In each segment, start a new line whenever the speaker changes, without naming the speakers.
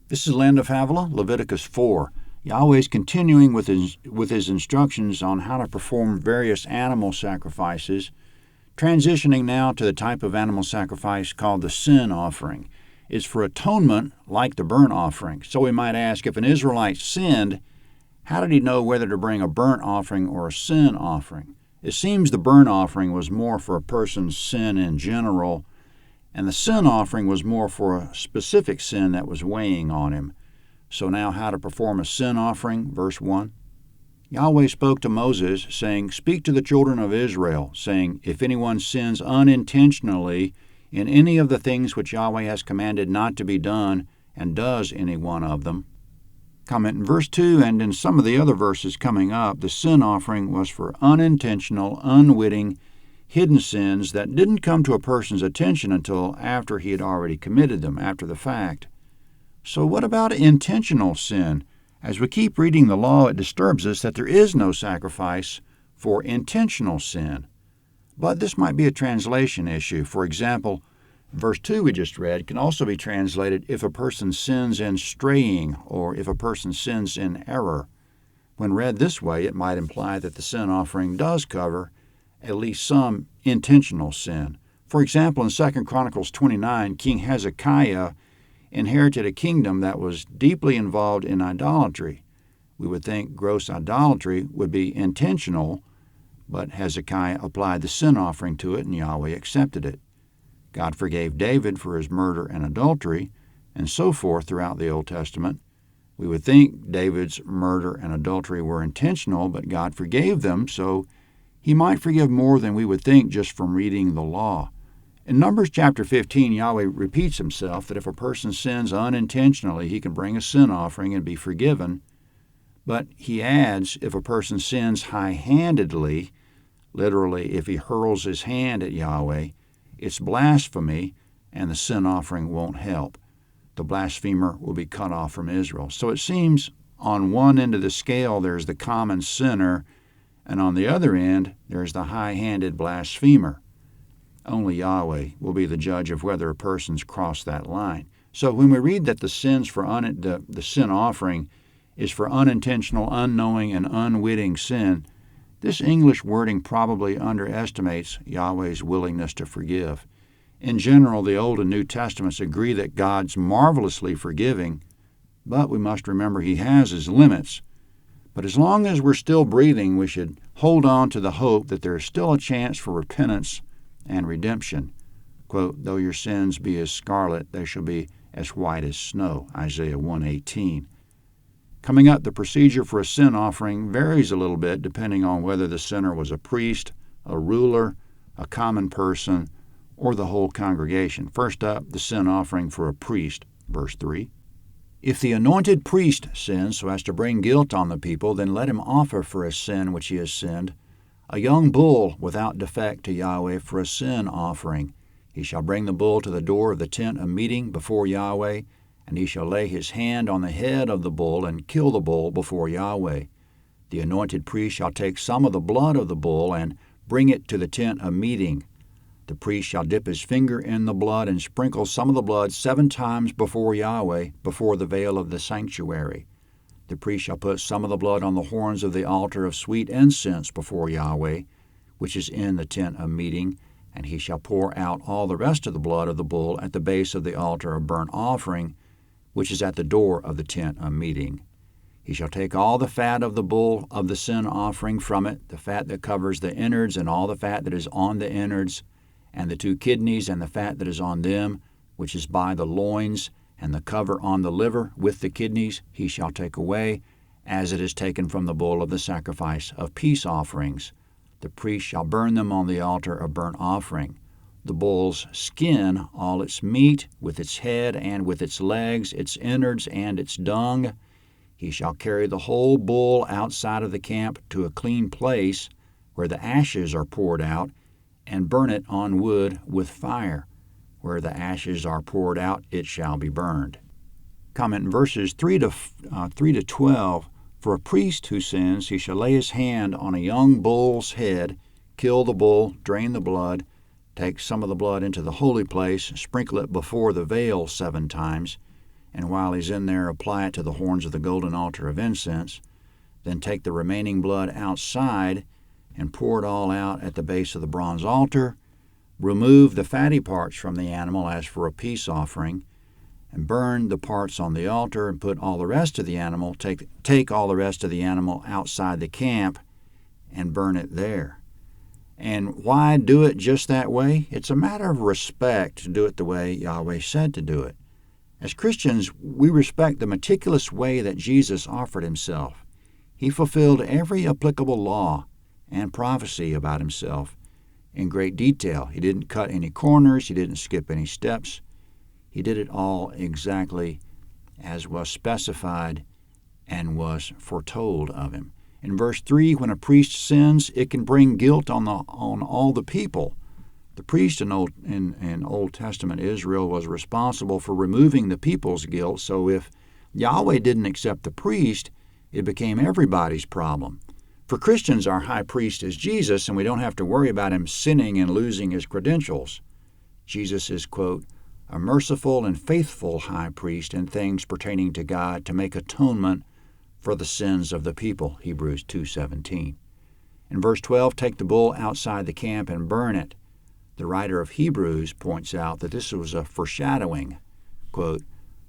This is Land of Havilah, Leviticus 4. Yahweh is continuing with his instructions on how to perform various animal sacrifices, transitioning now to the type of animal sacrifice called the sin offering. It's for atonement like the burnt offering. So we might ask, if an Israelite sinned, how did he know whether to bring a burnt offering or a sin offering? It seems the burnt offering was more for a person's sin in general, and the sin offering was more for a specific sin that was weighing on him. So now how to perform a sin offering, verse 1. Yahweh spoke to Moses, saying, "Speak to the children of Israel, saying, if anyone sins unintentionally in any of the things which Yahweh has commanded not to be done, and does any one of them." Comment in verse 2 and in some of the other verses coming up, the sin offering was for unintentional, unwitting, hidden sins that didn't come to a person's attention until after he had already committed them, after the fact. So what about intentional sin? As we keep reading the law, it disturbs us that there is no sacrifice for intentional sin. But this might be a translation issue. For example, verse 2 we just read can also be translated if a person sins in straying or if a person sins in error. When read this way, it might imply that the sin offering does cover at least some intentional sin. For example, in 2 Chronicles 29, King Hezekiah inherited a kingdom that was deeply involved in idolatry. We would think gross idolatry would be intentional, but Hezekiah applied the sin offering to it and Yahweh accepted it. God forgave David for his murder and adultery, and so forth throughout the Old Testament. We would think David's murder and adultery were intentional, but God forgave them, so he might forgive more than we would think just from reading the law. In Numbers chapter 15, Yahweh repeats himself that if a person sins unintentionally, he can bring a sin offering and be forgiven. But he adds, if a person sins high-handedly, literally if he hurls his hand at Yahweh, it's blasphemy, and the sin offering won't help. The blasphemer will be cut off from Israel. So it seems on one end of the scale there's the common sinner, and on the other end there's the high-handed blasphemer. Only Yahweh will be the judge of whether a person's crossed that line. So when we read that the sin offering is for unintentional, unknowing, and unwitting sin, this English wording probably underestimates Yahweh's willingness to forgive. In general, the Old and New Testaments agree that God's marvelously forgiving, but we must remember he has his limits. But as long as we're still breathing, we should hold on to the hope that there is still a chance for repentance and redemption. Quote, "Though your sins be as scarlet, they shall be as white as snow," Isaiah 1:18. Coming up, the procedure for a sin offering varies a little bit depending on whether the sinner was a priest, a ruler, a common person, or the whole congregation. First up, the sin offering for a priest, verse 3. "If the anointed priest sins so as to bring guilt on the people, then let him offer for a sin which he has sinned a young bull without defect to Yahweh for a sin offering. He shall bring the bull to the door of the tent of meeting before Yahweh, and he shall lay his hand on the head of the bull and kill the bull before Yahweh. The anointed priest shall take some of the blood of the bull and bring it to the tent of meeting. The priest shall dip his finger in the blood and sprinkle some of the blood 7 times before Yahweh, before the veil of the sanctuary. The priest shall put some of the blood on the horns of the altar of sweet incense before Yahweh, which is in the tent of meeting, and he shall pour out all the rest of the blood of the bull at the base of the altar of burnt offering, which is at the door of the tent of meeting. He shall take all the fat of the bull of the sin offering from it, the fat that covers the innards and all the fat that is on the innards, and the 2 kidneys and the fat that is on them, which is by the loins, and the cover on the liver with the kidneys he shall take away, as it is taken from the bull of the sacrifice of peace offerings. The priest shall burn them on the altar of burnt offering. The bull's skin, all its meat, with its head and with its legs, its innards and its dung, he shall carry the whole bull outside of the camp to a clean place where the ashes are poured out, and burn it on wood with fire. Where the ashes are poured out, it shall be burned." Comment in verses 3 to 12. "For a priest who sins, he shall lay his hand on a young bull's head, kill the bull, drain the blood, take some of the blood into the holy place, sprinkle it before the veil 7 times, and while he's in there, apply it to the horns of the golden altar of incense. Then take the remaining blood outside and pour it all out at the base of the bronze altar. Remove the fatty parts from the animal as for a peace offering, and burn the parts on the altar, and put all the rest of the animal, take all the rest of the animal outside the camp and burn it there. And why do it just that way? It's a matter of respect to do it the way Yahweh said to do it. As Christians, we respect the meticulous way that Jesus offered himself. He fulfilled every applicable law and prophecy about himself in great detail. He didn't cut any corners. He didn't skip any steps. He did it all exactly as was specified and was foretold of him. In verse 3, when a priest sins, it can bring guilt on all the people. The priest in Old Testament Israel was responsible for removing the people's guilt, so if Yahweh didn't accept the priest, it became everybody's problem. For Christians, our high priest is Jesus, and we don't have to worry about him sinning and losing his credentials. Jesus is, quote, a merciful and faithful high priest in things pertaining to God to make atonement for the sins of the people, Hebrews 2:17. In verse 12, take the bull outside the camp and burn it. The writer of Hebrews points out that this was a foreshadowing, quote,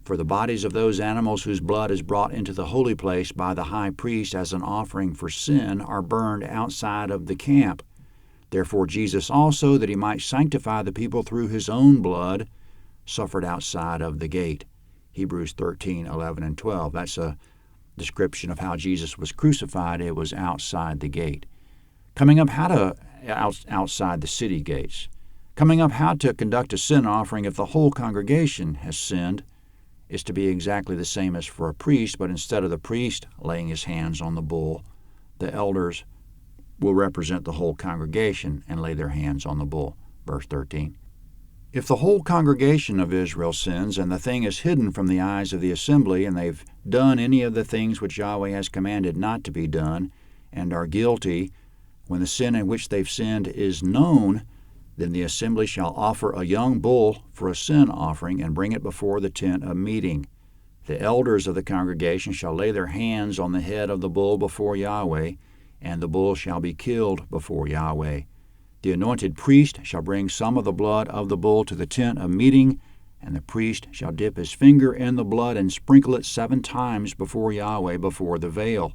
for the bodies of those animals whose blood is brought into the holy place by the high priest as an offering for sin are burned outside of the camp. Therefore Jesus also, that he might sanctify the people through his own blood, suffered outside of the gate. Hebrews 13:11 and 12. That's a description of how Jesus was crucified. It was outside the gate. Coming up, outside the city gates. Coming up, how to conduct a sin offering if the whole congregation has sinned is to be exactly the same as for a priest, but instead of the priest laying his hands on the bull, the elders will represent the whole congregation and lay their hands on the bull. Verse 13. If the whole congregation of Israel sins, and the thing is hidden from the eyes of the assembly, and they've done any of the things which Yahweh has commanded not to be done, and are guilty, when the sin in which they've sinned is known, then the assembly shall offer a young bull for a sin offering and bring it before the tent of meeting. The elders of the congregation shall lay their hands on the head of the bull before Yahweh, and the bull shall be killed before Yahweh. The anointed priest shall bring some of the blood of the bull to the tent of meeting, and the priest shall dip his finger in the blood and sprinkle it 7 times before Yahweh before the veil.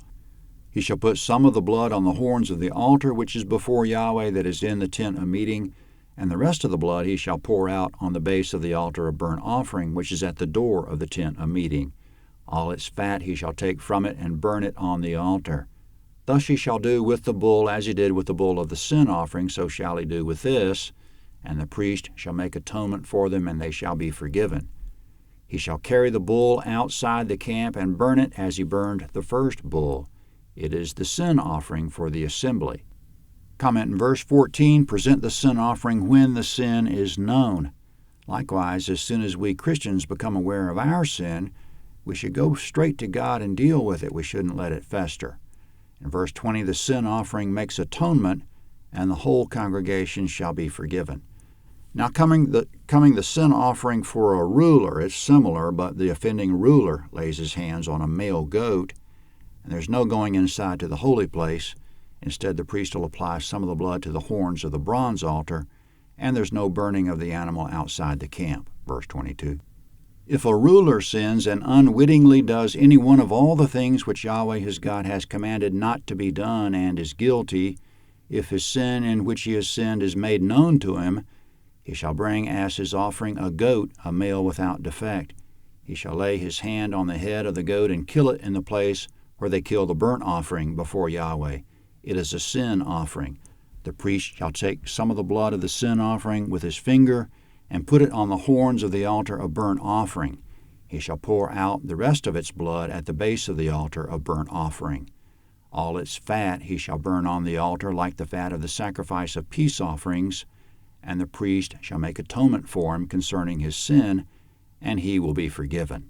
He shall put some of the blood on the horns of the altar which is before Yahweh that is in the tent of meeting, and the rest of the blood he shall pour out on the base of the altar of burnt offering, which is at the door of the tent of meeting. All its fat he shall take from it and burn it on the altar. Thus he shall do with the bull as he did with the bull of the sin offering, so shall he do with this, and the priest shall make atonement for them, and they shall be forgiven. He shall carry the bull outside the camp and burn it as he burned the first bull. It is the sin offering for the assembly. Comment in verse 14, present the sin offering when the sin is known. Likewise, as soon as we Christians become aware of our sin, we should go straight to God and deal with it. We shouldn't let it fester. In verse 20, the sin offering makes atonement, and the whole congregation shall be forgiven. Now, coming the sin offering for a ruler, it's similar, but the offending ruler lays his hands on a male goat, and there's no going inside to the holy place. Instead, the priest will apply some of the blood to the horns of the bronze altar, and there's no burning of the animal outside the camp. Verse 22. If a ruler sins and unwittingly does any one of all the things which Yahweh his God has commanded not to be done, and is guilty, if his sin in which he has sinned is made known to him, he shall bring as his offering a goat, a male without defect. He shall lay his hand on the head of the goat and kill it in the place where they kill the burnt offering before Yahweh. It is a sin offering. The priest shall take some of the blood of the sin offering with his finger and put it on the horns of the altar of burnt offering. He shall pour out the rest of its blood at the base of the altar of burnt offering. All its fat he shall burn on the altar like the fat of the sacrifice of peace offerings, and the priest shall make atonement for him concerning his sin, and he will be forgiven.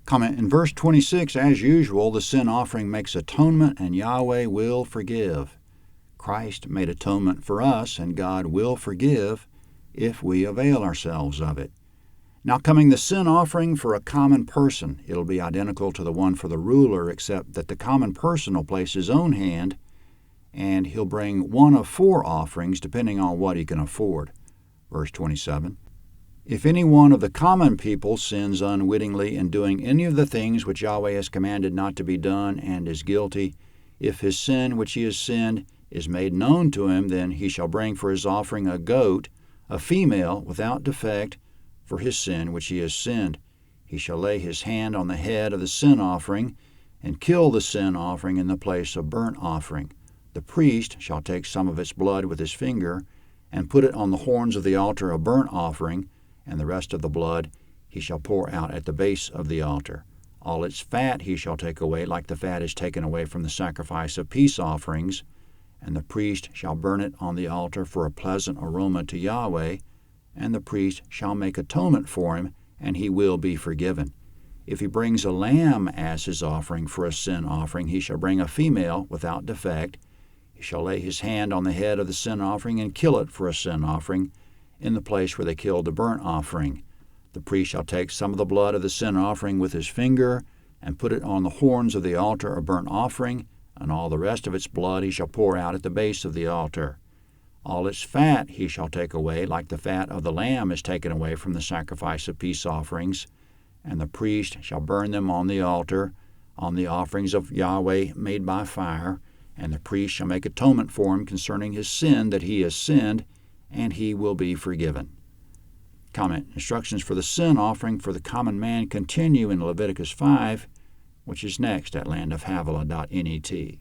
Comment in verse 26, as usual, the sin offering makes atonement, and Yahweh will forgive. Christ made atonement for us, and God will forgive if we avail ourselves of it. Now coming the sin offering for a common person, it'll be identical to the one for the ruler, except that the common person will place his own hand, and he'll bring one of 4 offerings, depending on what he can afford. Verse 27, if any one of the common people sins unwittingly in doing any of the things which Yahweh has commanded not to be done, and is guilty, if his sin which he has sinned is made known to him, then he shall bring for his offering a goat, a female, without defect, for his sin which he has sinned. He shall lay his hand on the head of the sin offering, and kill the sin offering in the place of burnt offering. The priest shall take some of its blood with his finger, and put it on the horns of the altar of burnt offering, and the rest of the blood he shall pour out at the base of the altar. All its fat he shall take away, like the fat is taken away from the sacrifice of peace offerings, and the priest shall burn it on the altar for a pleasant aroma to Yahweh, and the priest shall make atonement for him, and he will be forgiven. If he brings a lamb as his offering for a sin offering, he shall bring a female without defect. He shall lay his hand on the head of the sin offering and kill it for a sin offering, in the place where they killed the burnt offering. The priest shall take some of the blood of the sin offering with his finger, and put it on the horns of the altar of burnt offering, and all the rest of its blood he shall pour out at the base of the altar. All its fat he shall take away, like the fat of the lamb is taken away from the sacrifice of peace offerings, and the priest shall burn them on the altar, on the offerings of Yahweh made by fire, and the priest shall make atonement for him concerning his sin that he has sinned, and he will be forgiven. Comment. Instructions for the sin offering for the common man continue in Leviticus 5, which is next at landofhavilah.net.